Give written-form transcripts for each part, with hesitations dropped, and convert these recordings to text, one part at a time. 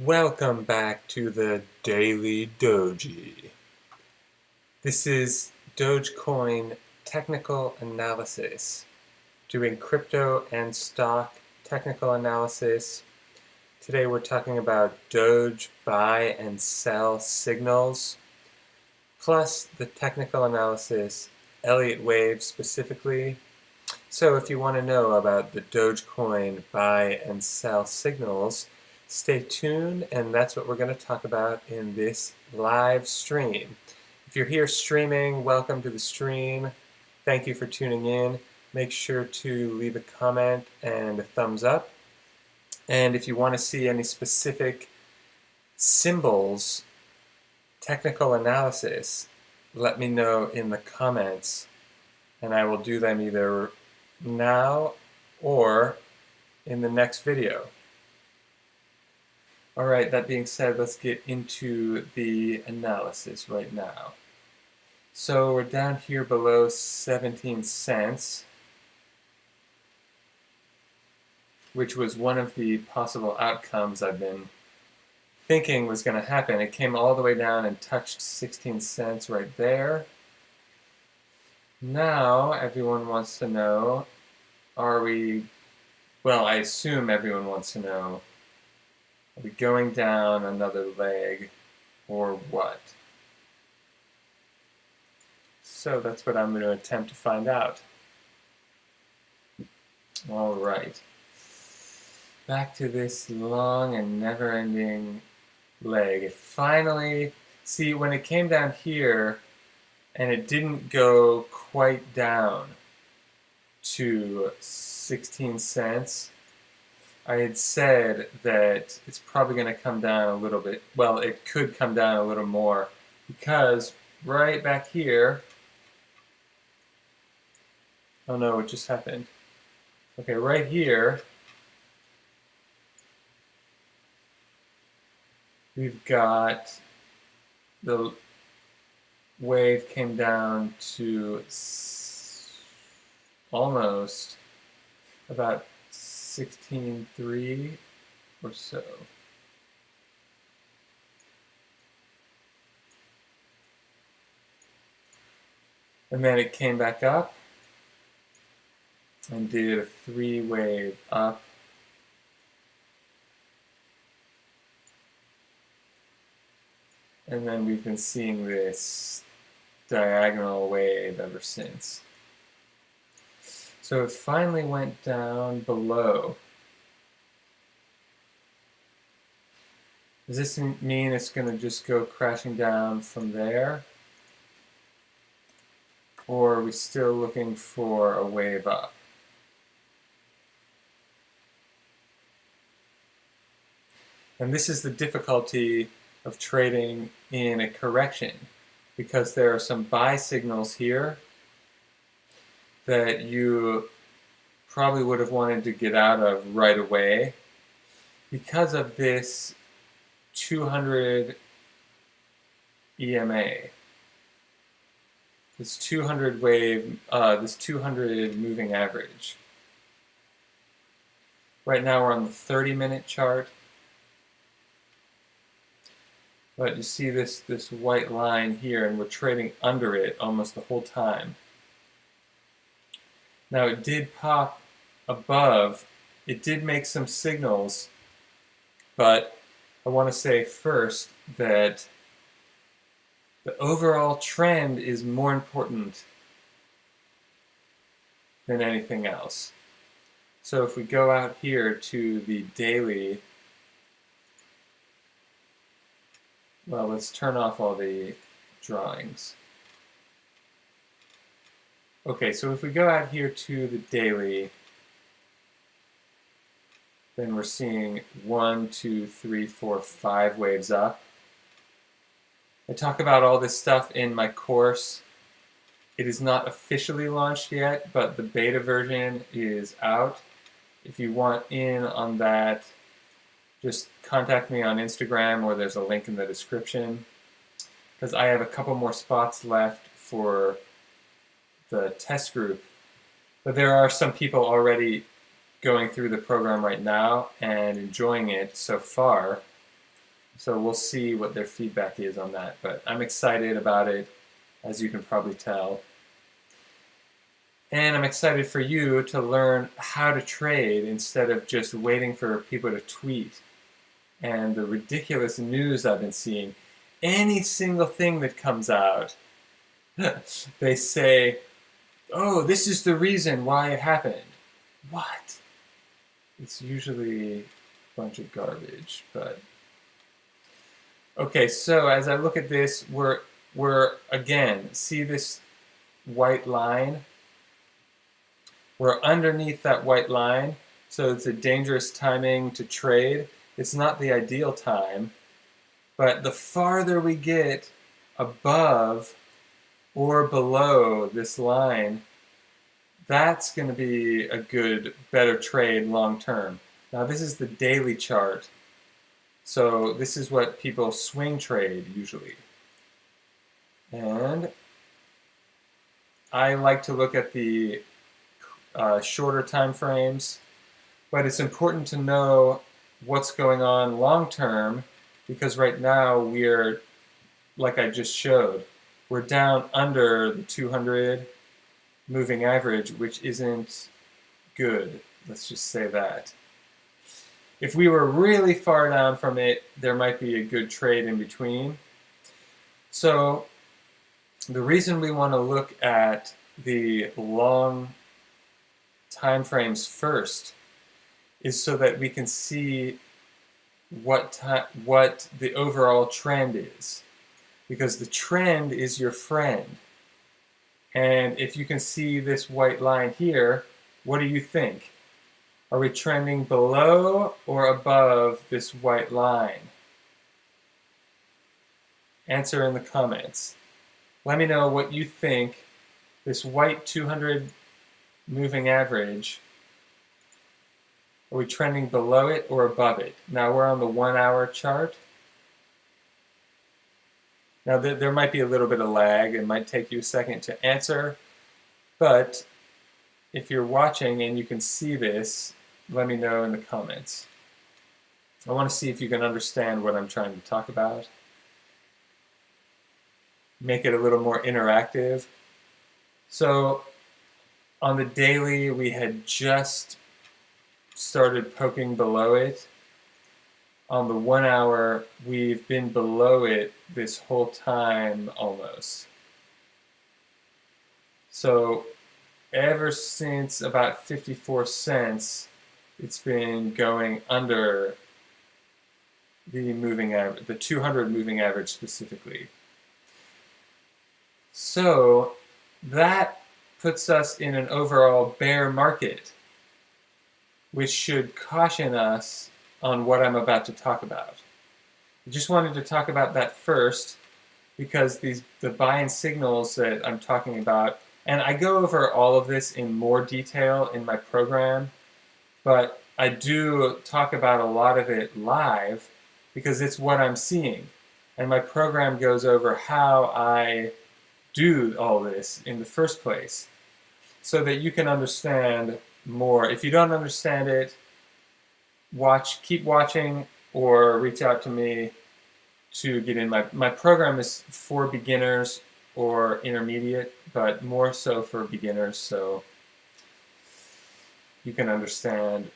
Welcome back to the Daily Doji. This is Dogecoin technical analysis, doing crypto and stock technical analysis. Today we're talking about Doge buy and sell signals, plus the technical analysis, Elliott Wave specifically. So if you want to know about the Dogecoin buy and sell signals, stay tuned, and that's what we're going to talk about in this live stream. If you're here streaming, welcome to the stream. Thank you for tuning in. Make sure to leave a comment and a thumbs up. And if you want to see any specific symbols, technical analysis, let me know in the comments, and I will do them either now or in the next video. Alright, that being said, let's get into the analysis right now. So we're down here below 17 cents, which was one of the possible outcomes I've been thinking was going to happen. It came all the way down and touched 16 cents right there. Now everyone wants to know, I assume everyone wants to know, are we going down another leg or what? So that's what I'm going to attempt to find out. All right. Back to this long and never-ending leg. It finally, see, when it came down here and it didn't go quite down to 16 cents, I had said that it's probably going to come down a little bit. Well, it could come down a little more because right back here, oh no, it just happened. Okay, right here, we've got the wave came down to almost about 16.3 or so. And then it came back up and did a three-wave up. And then we've been seeing this diagonal wave ever since. So it finally went down below. Does this mean it's going to just go crashing down from there? Or are we still looking for a wave up? And this is the difficulty of trading in a correction, because there are some buy signals here that you probably would have wanted to get out of right away because of this 200 EMA, this 200 wave, this 200 moving average. Right now we're on the 30-minute chart, but you see this white line here, and we're trading under it almost the whole time. Now it did pop above, it did make some signals, but I want to say first that the overall trend is more important than anything else. So if we go out here to the daily, well, let's turn off all the drawings. Okay, so if we go out here to the daily, then we're seeing 1, 2, 3, 4, 5 waves up. I talk about all this stuff in my course. It is not officially launched yet, but the beta version is out. If you want in on that, just contact me on Instagram, or there's a link in the description, because I have a couple more spots left for the test group. But there are some people already going through the program right now and enjoying it so far. So we'll see what their feedback is on that. But I'm excited about it, as you can probably tell. And I'm excited for you to learn how to trade instead of just waiting for people to tweet and the ridiculous news I've been seeing. Any single thing that comes out, they say, oh, this is the reason why it happened. What? It's usually a bunch of garbage, but... Okay, so as I look at this, we're again, see this white line? We're underneath that white line, so it's a dangerous timing to trade. It's not the ideal time, but the farther we get above or below this line, that's going to be a good, better trade long term. Now this is the daily chart, so this is what people swing trade usually. And I like to look at the shorter time frames, but it's important to know what's going on long term, because right now we're, like I just showed, we're down under the 200 moving average, which isn't good. Let's just say that. If we were really far down from it, there might be a good trade in between. So the reason we want to look at the long time frames first is so that we can see what the overall trend is, because the trend is your friend. And if you can see this white line here, what do you think? Are we trending below or above this white line? Answer in the comments. Let me know what you think. This white 200 moving average, are we trending below it or above it? Now we're on the 1 hour chart. Now there might be a little bit of lag. It might take you a second to answer, but if you're watching and you can see this, let me know in the comments. I want to see if you can understand what I'm trying to talk about. Make it a little more interactive. So on the daily, we had just started poking below it. On the 1 hour, we've been below it this whole time almost. So ever since about 54 cents, it's been going under the moving average, the 200 moving average specifically. So that puts us in an overall bear market, which should caution us on what I'm about to talk about. I just wanted to talk about that first because the buying signals that I'm talking about, and I go over all of this in more detail in my program, but I do talk about a lot of it live because it's what I'm seeing. And my program goes over how I do all this in the first place so that you can understand more. If you don't understand it, keep watching or reach out to me to get in. My program is for beginners or intermediate, but more so for beginners, so you can understand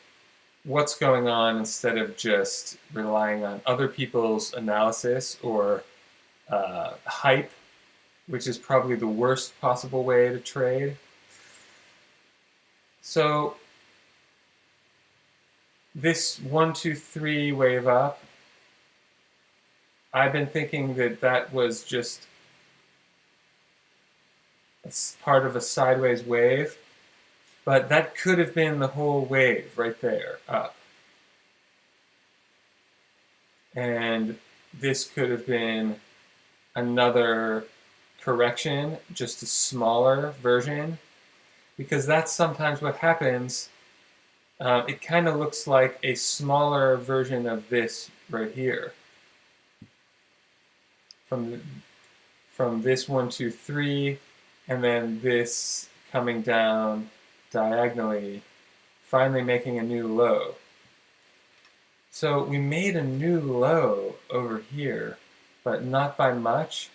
what's going on instead of just relying on other people's analysis or hype, which is probably the worst possible way to trade. So this 1, 2, 3 wave up, I've been thinking that that was just part of a sideways wave, but that could have been the whole wave right there up. And this could have been another correction, just a smaller version, because that's sometimes what happens. It kind of looks like a smaller version of this right here. From this 1, 2, 3, and then this coming down diagonally, finally making a new low. So we made a new low over here, but not by much.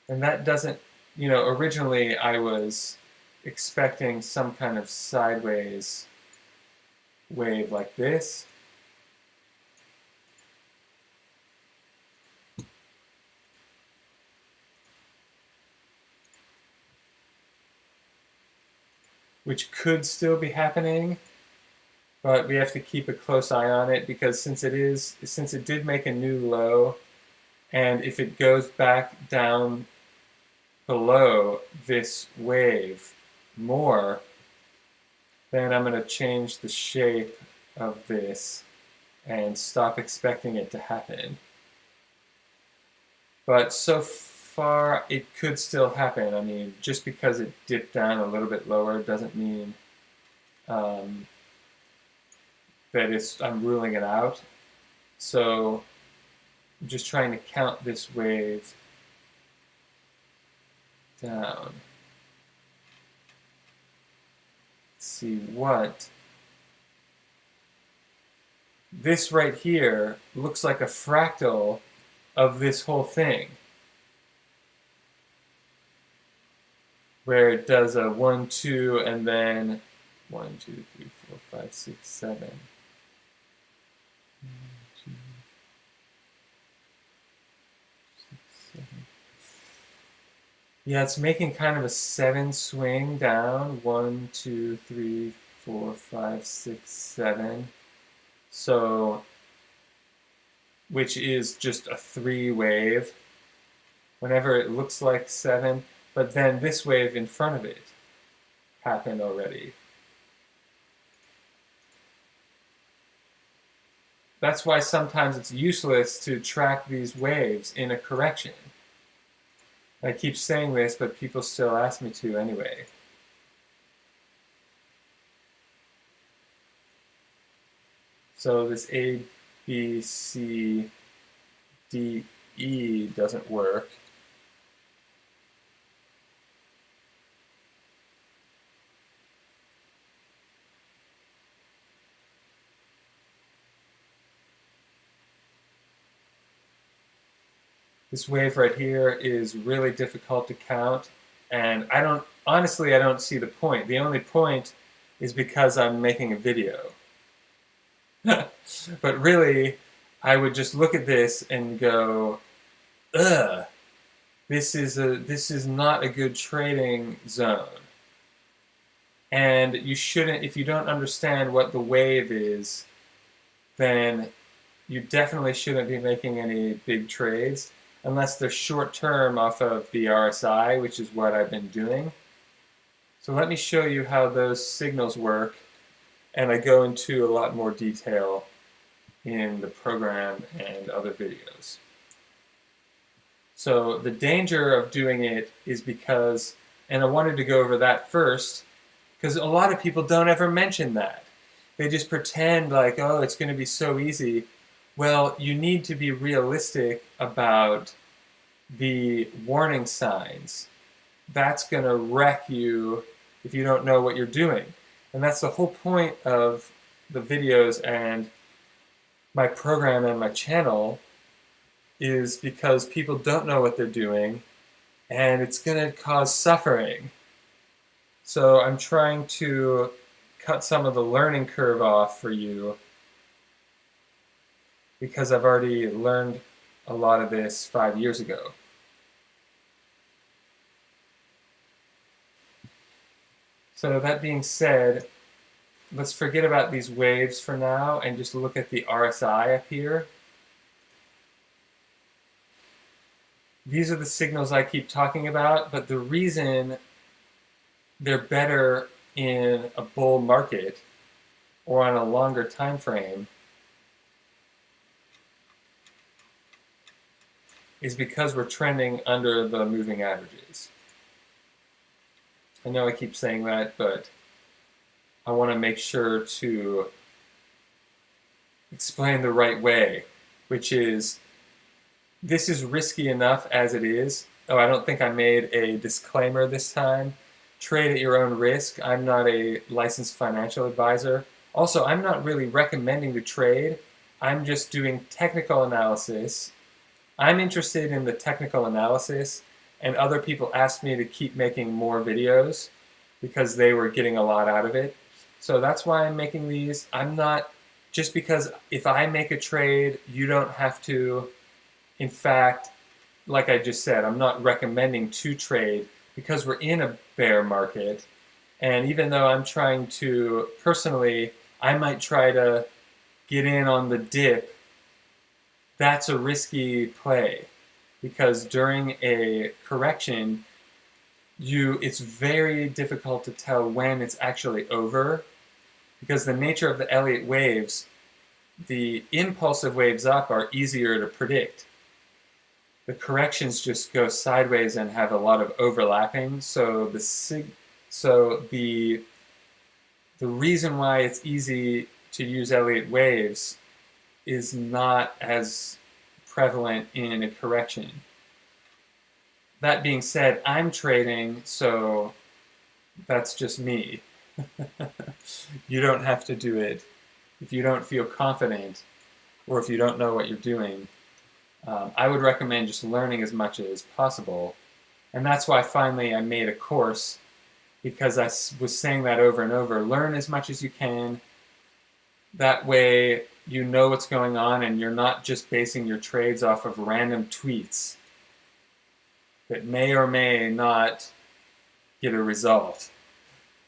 And that doesn't, originally I was expecting some kind of sideways wave like this. Which could still be happening, but we have to keep a close eye on it, because since it did make a new low, and if it goes back down below this wave more, then I'm going to change the shape of this and stop expecting it to happen. But so far, it could still happen. I mean, just because it dipped down a little bit lower doesn't mean that I'm ruling it out. So I'm just trying to count this wave down. Let's see what. This right here looks like a fractal of this whole thing, where it does a 1, 2, and then 1, 2, 3, 4, 5, 6, 7. 1, 2, 6, 7. Yeah, it's making kind of a 7 swing down. 1, 2, 3, 4, 5, 6, 7. So, which is just a 3 wave. Whenever it looks like 7, but then this wave in front of it happened already. That's why sometimes it's useless to track these waves in a correction. I keep saying this, but people still ask me to anyway. So this A, B, C, D, E doesn't work. This wave right here is really difficult to count, and honestly, I don't see the point. The only point is because I'm making a video. But really, I would just look at this and go, ugh, this is not a good trading zone. And you shouldn't, if you don't understand what the wave is, then you definitely shouldn't be making any big trades, unless they're short term off of the RSI, which is what I've been doing. So let me show you how those signals work, and I go into a lot more detail in the program and other videos. So the danger of doing it is because, and I wanted to go over that first, because a lot of people don't ever mention that. They just pretend like, oh, it's going to be so easy. Well, you need to be realistic about the warning signs. That's going to wreck you if you don't know what you're doing. And that's the whole point of the videos and my program and my channel, is because people don't know what they're doing, and it's going to cause suffering. So I'm trying to cut some of the learning curve off for you, because I've already learned a lot of this 5 years ago. So that being said, let's forget about these waves for now and just look at the RSI up here. These are the signals I keep talking about, but the reason they're better in a bull market or on a longer time frame is because we're trending under the moving averages. I know I keep saying that, but I want to make sure to explain the right way, which is, this is risky enough as it is. Oh, I don't think I made a disclaimer this time. Trade at your own risk. I'm not a licensed financial advisor. Also, I'm not really recommending the trade. I'm just doing technical analysis. I'm interested in the technical analysis, and other people asked me to keep making more videos because they were getting a lot out of it. So that's why I'm making these. I'm not, just because if I make a trade, you don't have to. In fact, like I just said, I'm not recommending to trade because we're in a bear market. And even though I'm trying to, personally, I might try to get in on the dip, that's a risky play because during a correction, it's very difficult to tell when it's actually over because the nature of the Elliott waves, the impulsive waves up are easier to predict. The corrections just go sideways and have a lot of overlapping, so the reason why it's easy to use Elliott waves is not as prevalent in a correction. That being said, I'm trading, so that's just me. You don't have to do it if you don't feel confident or if you don't know what you're doing. I would recommend just learning as much as possible. And that's why finally I made a course, because I was saying that over and over. Learn as much as you can. That way you know what's going on and you're not just basing your trades off of random tweets that may or may not get a result.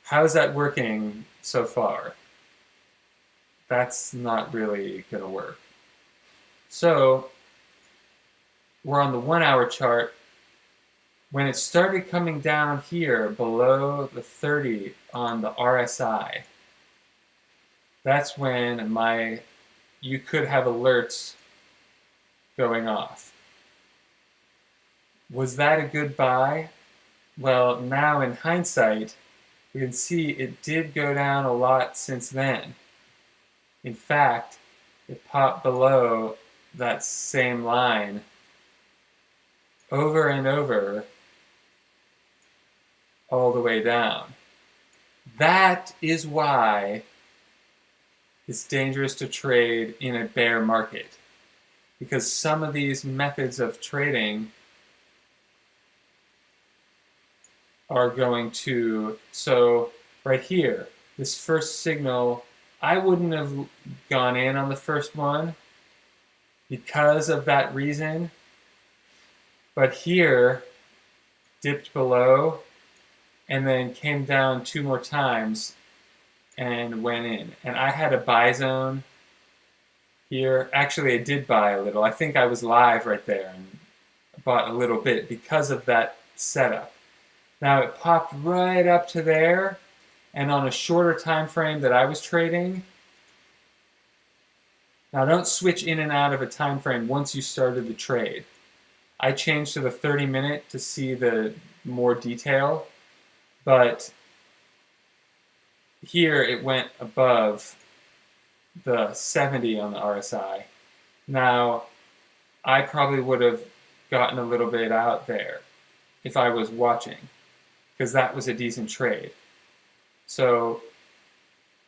How's that working so far? That's not really going to work. So we're on the 1 hour chart. When it started coming down here below the 30 on the RSI, that's when you could have alerts going off. Was that a good buy? Well, now in hindsight, we can see it did go down a lot since then. In fact, it popped below that same line over and over all the way down. That is why it's dangerous to trade in a bear market, because some of these methods of trading are going to, so right here, this first signal, I wouldn't have gone in on the first one because of that reason, but here dipped below and then came down 2 more times and went in. And I had a buy zone here. Actually, I did buy a little. I think I was live right there and bought a little bit because of that setup. Now it popped right up to there, and on a shorter time frame that I was trading. Now don't switch in and out of a time frame once you started the trade. I changed to the 30-minute to see the more detail, but here it went above the 70 on the RSI. Now, I probably would have gotten a little bit out there if I was watching, because that was a decent trade. So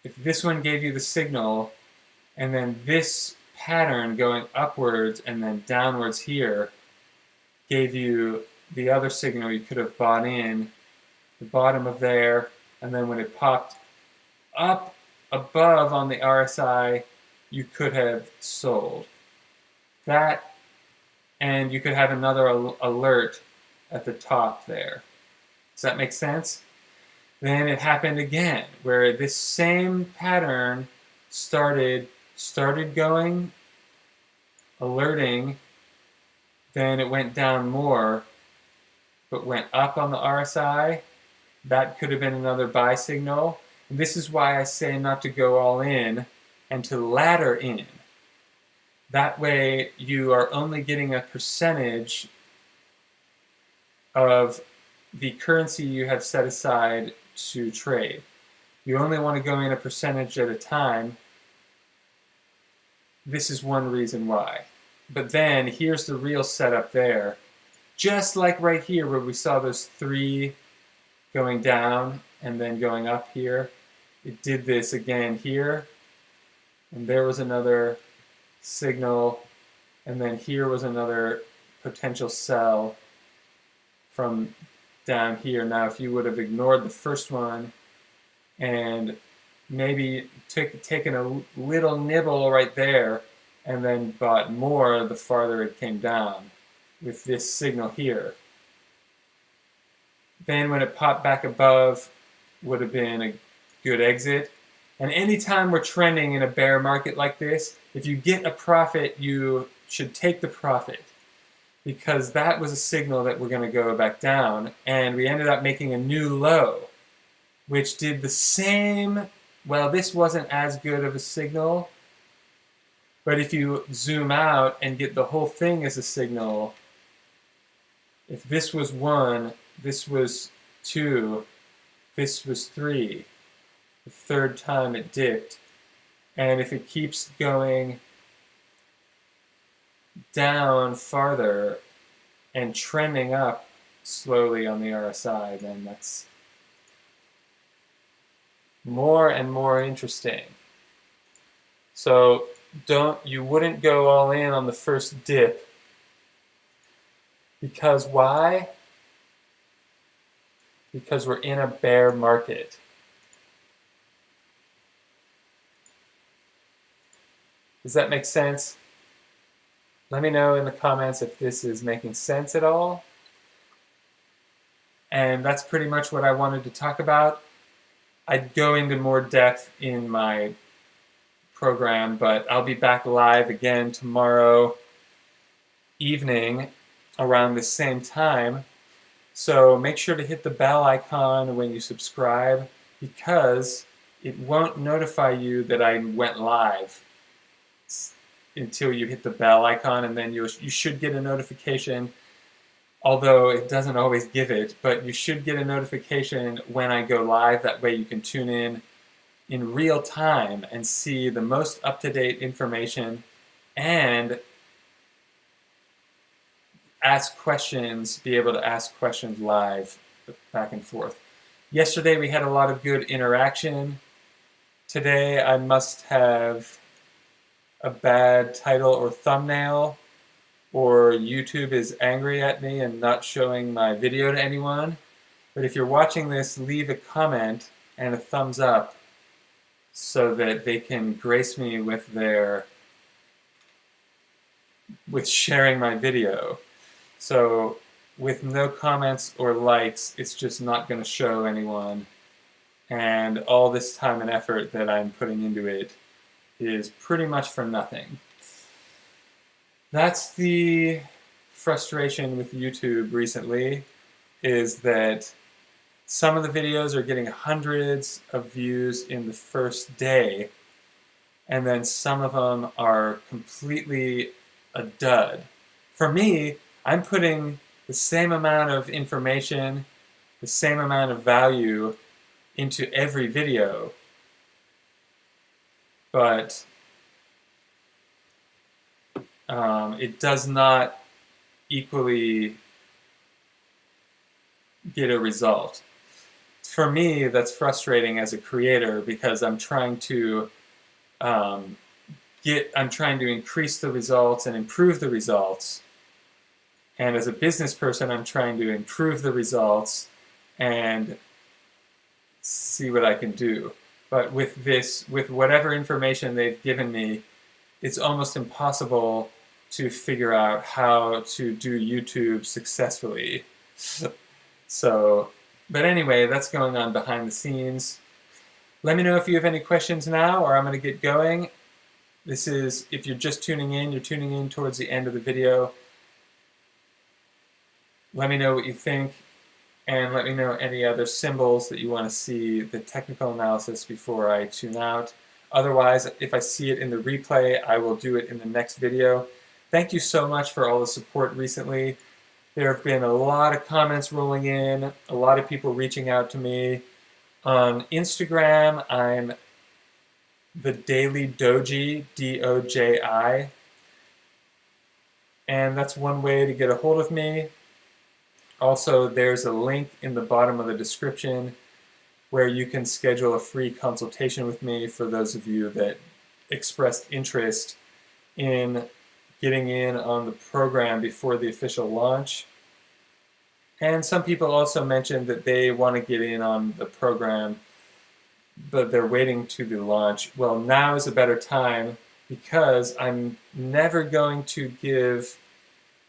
if this one gave you the signal, and then this pattern going upwards and then downwards here gave you the other signal, you could have bought in the bottom of there, and then when it popped up above on the RSI, you could have sold. That, and you could have another alert at the top there. Does that make sense? Then it happened again, where this same pattern started going, alerting, then it went down more, but went up on the RSI. That could have been another buy signal. And this is why I say not to go all in and to ladder in. That way you are only getting a percentage of the currency you have set aside to trade. You only want to go in a percentage at a time. This is one reason why. But then here's the real setup there. Just like right here where we saw those 3 going down and then going up here. it did this again here, and there was another signal, and then here was another potential sell from down here. Now, if you would have ignored the first one and maybe taken a little nibble right there and then bought more the farther it came down with this signal here, then when it popped back above would have been a good exit. And anytime we're trending in a bear market like this, if you get a profit, you should take the profit, because that was a signal that we're going to go back down, and we ended up making a new low, which did the same. Well, this wasn't as good of a signal, but if you zoom out and get the whole thing as a signal, if this was 1, this was 2, this was 3, the third time it dipped, and if it keeps going down farther and trending up slowly on the RSI, then that's more and more interesting. So you wouldn't go all in on the first dip, because why? Because we're in a bear market. Does that make sense? Let me know in the comments if this is making sense at all. And that's pretty much what I wanted to talk about. I'd go into more depth in my program, but I'll be back live again tomorrow evening around the same time. So make sure to hit the bell icon when you subscribe, because it won't notify you that I went live until you hit the bell icon, and then you should get a notification, although it doesn't always give it, but you should get a notification when I go live. That way you can tune in real time and see the most up-to-date information and ask questions, be able to ask questions live, back and forth. Yesterday we had a lot of good interaction. Today I must have a bad title or thumbnail, or YouTube is angry at me and not showing my video to anyone. But if you're watching this, leave a comment and a thumbs up so that they can grace me with sharing my video. So with no comments or likes, it's just not going to show anyone, and all this time and effort that I'm putting into it is pretty much for nothing. That's the frustration with YouTube recently, is that some of the videos are getting hundreds of views in the first day, and then some of them are completely a dud. For me, I'm putting the same amount of information, the same amount of value into every video, but it does not equally get a result. For me, that's frustrating as a creator, because I'm trying to increase the results and improve the results. And as a business person, I'm trying to improve the results and see what I can do. But with whatever information they've given me, it's almost impossible to figure out how to do YouTube successfully. But anyway, that's going on behind the scenes. Let me know if you have any questions now, or I'm going to get going. This is, if you're just tuning in, you're tuning in towards the end of the video. Let me know what you think, and let me know any other symbols that you want to see the technical analysis before I tune out. Otherwise, if I see it in the replay, I will do it in the next video. Thank you so much for all the support recently. There have been a lot of comments rolling in, a lot of people reaching out to me. On Instagram, I'm the Daily Doji, D-O-J-I. And that's one way to get a hold of me. Also, there's a link in the bottom of the description where you can schedule a free consultation with me for those of you that expressed interest in getting in on the program before the official launch. And some people also mentioned that they want to get in on the program, but they're waiting to the launch. Well, now is a better time because I'm never going to give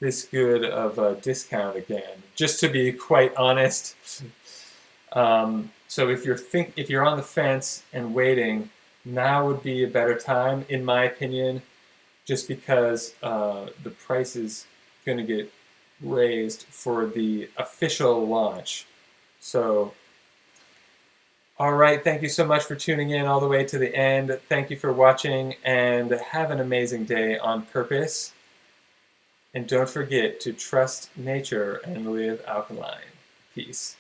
this good of a discount again, just to be quite honest. So if you're on the fence and waiting, now would be a better time, in my opinion, just because the price is going to get raised for the official launch. So, all right, thank you so much for tuning in all the way to the end. Thank you for watching, and have an amazing day on purpose. And don't forget to trust nature and live alkaline. Peace.